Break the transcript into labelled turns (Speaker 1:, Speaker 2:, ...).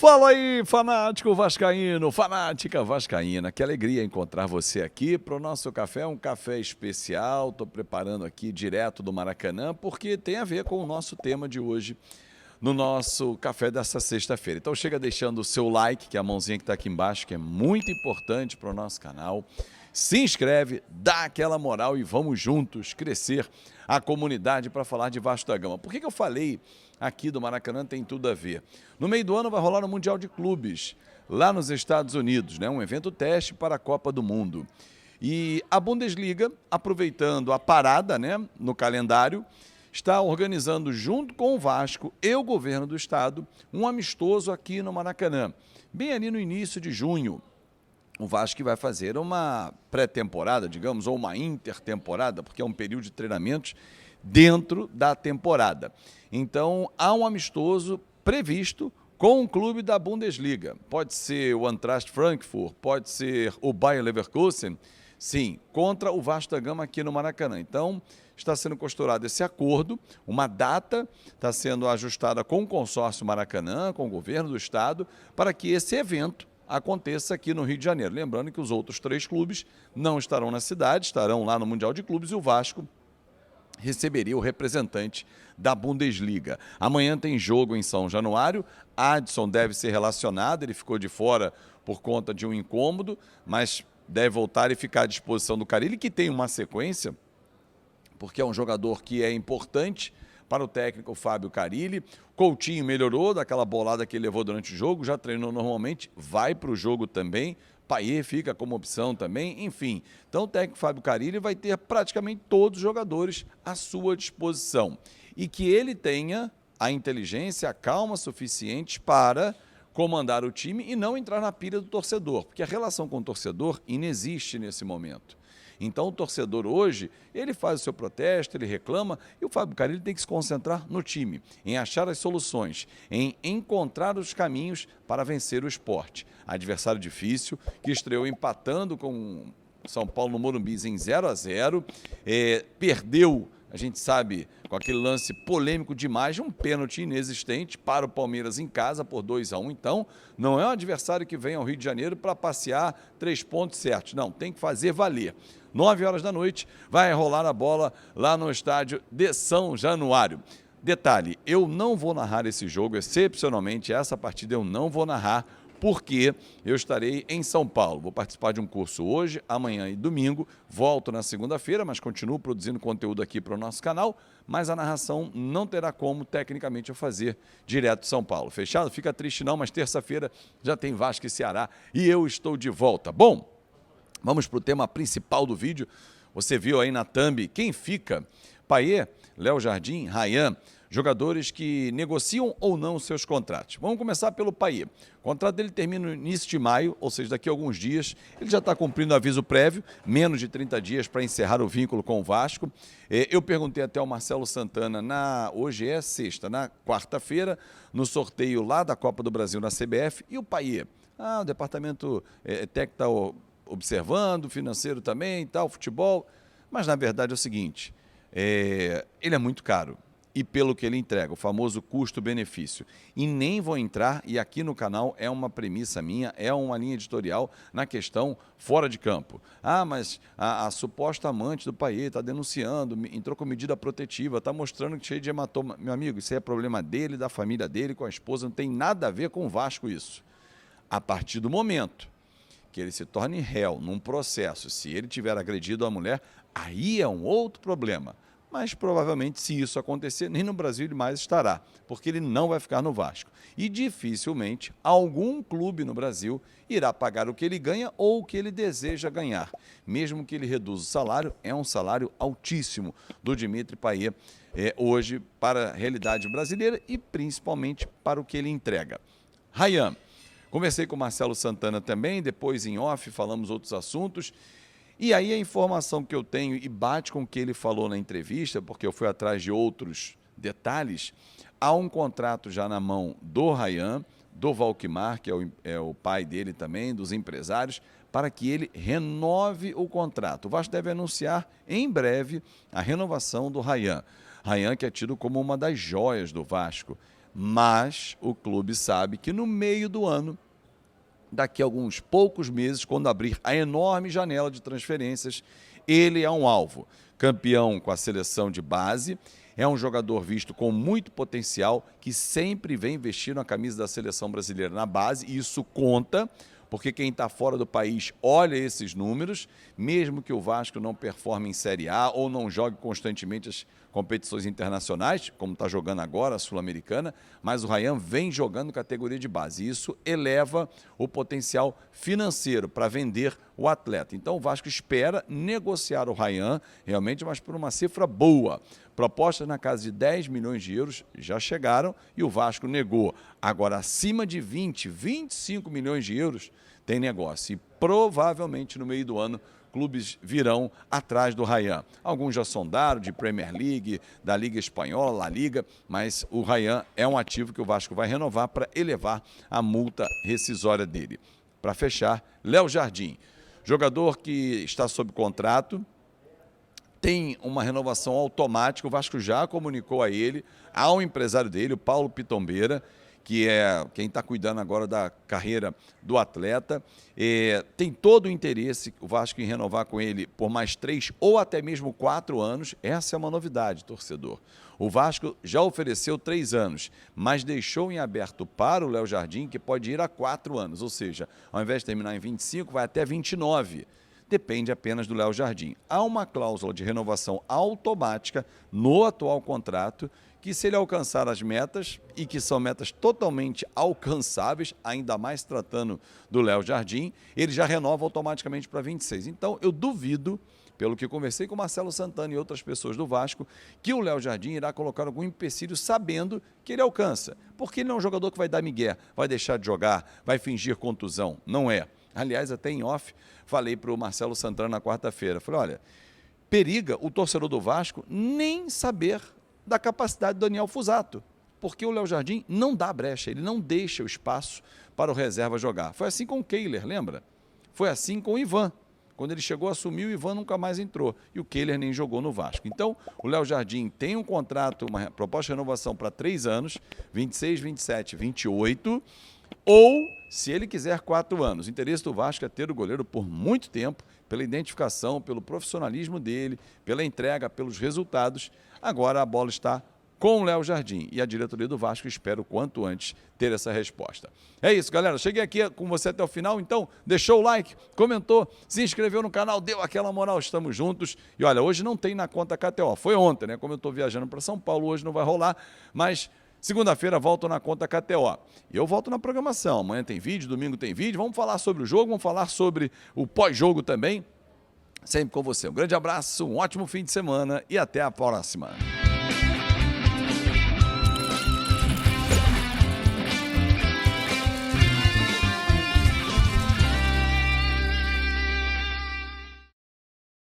Speaker 1: Fala aí, fanático vascaíno, fanática vascaína. Que alegria encontrar você aqui para o nosso café, um café especial. Estou preparando aqui direto do Maracanã, porque tem a ver com o nosso tema de hoje no nosso café dessa sexta-feira. Então chega deixando o seu like, que é a mãozinha que está aqui embaixo, que é muito importante para o nosso canal. Se inscreve, dá aquela moral e vamos juntos crescer a comunidade para falar de Vasco da Gama. Por que eu falei aqui do Maracanã? Tem tudo a ver. No meio do ano vai rolar o Mundial de Clubes, lá nos Estados Unidos, né? Um evento teste para a Copa do Mundo. E a Bundesliga, aproveitando a parada, né, no calendário, está organizando junto com o Vasco e o governo do estado um amistoso aqui no Maracanã, bem ali no início de junho. O Vasco vai fazer uma pré-temporada, digamos, ou uma intertemporada, porque é um período de treinamentos dentro da temporada. Então, há um amistoso previsto com um clube da Bundesliga. Pode ser o Eintracht Frankfurt, pode ser o Bayer Leverkusen, sim, contra o Vasco da Gama aqui no Maracanã. Então, está sendo costurado esse acordo, uma data está sendo ajustada com o consórcio Maracanã, com o governo do estado, para que esse evento aconteça aqui no Rio de Janeiro. Lembrando que os outros 3 clubes não estarão na cidade, estarão lá no Mundial de Clubes e o Vasco receberia o representante da Bundesliga. Amanhã tem jogo em São Januário, Adson deve ser relacionado, ele ficou de fora por conta de um incômodo, mas deve voltar e ficar à disposição do Carille, que tem uma sequência, porque é um jogador que é importante para o técnico Fábio Carille. Coutinho melhorou daquela bolada que ele levou durante o jogo, já treinou normalmente, vai para o jogo também. Payet fica como opção também, enfim. Então o técnico Fábio Carille vai ter praticamente todos os jogadores à sua disposição. E que ele tenha a inteligência, a calma suficiente para comandar o time e não entrar na pilha do torcedor, porque a relação com o torcedor inexiste nesse momento. Então o torcedor hoje, ele faz o seu protesto, ele reclama, e o Fábio Carille tem que se concentrar no time, em achar as soluções, em encontrar os caminhos para vencer o Sport. Adversário difícil, que estreou empatando com São Paulo no Morumbi em 0-0, perdeu, a gente sabe, com aquele lance polêmico demais, um pênalti inexistente para o Palmeiras em casa por 2-1. Então, não é um adversário que vem ao Rio de Janeiro para passear 3 pontos certos. Não, tem que fazer valer. 9 horas da noite vai rolar a bola lá no estádio de São Januário. Detalhe, eu não vou narrar esse jogo, excepcionalmente essa partida eu não vou narrar, porque eu estarei em São Paulo. Vou participar de um curso hoje, amanhã e domingo. Volto na segunda-feira, mas continuo produzindo conteúdo aqui para o nosso canal, mas a narração não terá como, tecnicamente, eu fazer direto de São Paulo. Fechado? Fica triste não, mas terça-feira já tem Vasco e Ceará e eu estou de volta. Bom, vamos para o tema principal do vídeo. Você viu aí na thumb quem fica? Payet, Léo Jardim, Ryan, jogadores que negociam ou não os seus contratos. Vamos começar pelo Payet. O contrato dele termina no início de maio, ou seja, daqui a alguns dias. Ele já está cumprindo aviso prévio, menos de 30 dias para encerrar o vínculo com o Vasco. Eu perguntei até ao Marcelo Santana, hoje é sexta, na quarta-feira, no sorteio lá da Copa do Brasil na CBF, e o Payet? O departamento técnico está observando, financeiro também e tal, futebol. Mas, na verdade, é o seguinte, ele é muito caro. E pelo que ele entrega, o famoso custo-benefício. E nem vou entrar, e aqui no canal é uma premissa minha, é uma linha editorial na questão fora de campo. Mas a suposta amante do Payet está denunciando, entrou com medida protetiva, está mostrando que cheio de hematoma. Meu amigo, isso é problema dele, da família dele, com a esposa, não tem nada a ver com o Vasco isso. A partir do momento que ele se torne réu num processo, se ele tiver agredido a mulher, aí é um outro problema. Mas provavelmente, se isso acontecer, nem no Brasil ele mais estará, porque ele não vai ficar no Vasco. E dificilmente algum clube no Brasil irá pagar o que ele ganha ou o que ele deseja ganhar. Mesmo que ele reduza o salário, é um salário altíssimo do Dimitri Payet hoje para a realidade brasileira e principalmente para o que ele entrega. Ryan, conversei com o Marcelo Santana também, depois em off falamos outros assuntos. E aí a informação que eu tenho, e bate com o que ele falou na entrevista, porque eu fui atrás de outros detalhes, há um contrato já na mão do Ryan, do Valquimar, que é o pai dele também, dos empresários, para que ele renove o contrato. O Vasco deve anunciar em breve a renovação do Ryan. Ryan, que é tido como uma das joias do Vasco. mas o clube sabe que no meio do ano, daqui a alguns poucos meses, quando abrir a enorme janela de transferências, ele é um alvo. Campeão com a seleção de base, é um jogador visto com muito potencial, que sempre vem vestindo a camisa da seleção brasileira na base, e isso conta, porque quem está fora do país olha esses números, mesmo que o Vasco não performe em Série A ou não jogue constantemente as competições internacionais, como está jogando agora a Sul-Americana, mas o Ryan vem jogando categoria de base. Isso eleva o potencial financeiro para vender o atleta. Então o Vasco espera negociar o Ryan, realmente, mas por uma cifra boa. Propostas na casa de 10 milhões de euros já chegaram e o Vasco negou. Agora, acima de 20, 25 milhões de euros tem negócio. E provavelmente no meio do ano clubes virão atrás do Ryan. Alguns já sondaram de Premier League, da Liga Espanhola, La Liga, mas o Ryan é um ativo que o Vasco vai renovar para elevar a multa rescisória dele. Para fechar, Léo Jardim, jogador que está sob contrato, tem uma renovação automática, o Vasco já comunicou a ele, ao empresário dele, o Paulo Pitombeira, que é quem está cuidando agora da carreira do atleta. Tem todo o interesse, o Vasco, em renovar com ele por mais 3 ou até mesmo 4 anos. Essa é uma novidade, torcedor. O Vasco já ofereceu 3 anos, mas deixou em aberto para o Léo Jardim, que pode ir a 4 anos, ou seja, ao invés de terminar em 25, vai até 29. Depende apenas do Léo Jardim. Há uma cláusula de renovação automática no atual contrato, que se ele alcançar as metas, e que são metas totalmente alcançáveis, ainda mais tratando do Léo Jardim, ele já renova automaticamente para 26. Então, eu duvido, pelo que conversei com o Marcelo Santana e outras pessoas do Vasco, que o Léo Jardim irá colocar algum empecilho sabendo que ele alcança. Porque ele não é um jogador que vai dar migué, vai deixar de jogar, vai fingir contusão. Não é. Aliás, até em off, falei para o Marcelo Santana na quarta-feira. Falei, olha, periga o torcedor do Vasco nem saber da capacidade do Daniel Fusato, porque o Léo Jardim não dá brecha, ele não deixa o espaço para o reserva jogar. Foi assim com o Kehler, lembra? Foi assim com o Ivan. Quando ele chegou a assumir, o Ivan nunca mais entrou. E o Kehler nem jogou no Vasco. Então, o Léo Jardim tem um contrato, uma proposta de renovação para 3 anos, 26, 27, 28, ou, se ele quiser, 4 anos. O interesse do Vasco é ter o goleiro por muito tempo, pela identificação, pelo profissionalismo dele, pela entrega, pelos resultados. Agora a bola está com o Léo Jardim e a diretoria do Vasco espera o quanto antes ter essa resposta. É isso, galera. Cheguei aqui com você até o final, então deixou o like, comentou, se inscreveu no canal, deu aquela moral, estamos juntos. E olha, hoje não tem na conta KTO, foi ontem, né? Como eu estou viajando para São Paulo, hoje não vai rolar, mas segunda-feira volto na conta KTO. E eu volto na programação. Amanhã tem vídeo, domingo tem vídeo. Vamos falar sobre o jogo, vamos falar sobre o pós-jogo também. Sempre com você. Um grande abraço, um ótimo fim de semana e até a próxima.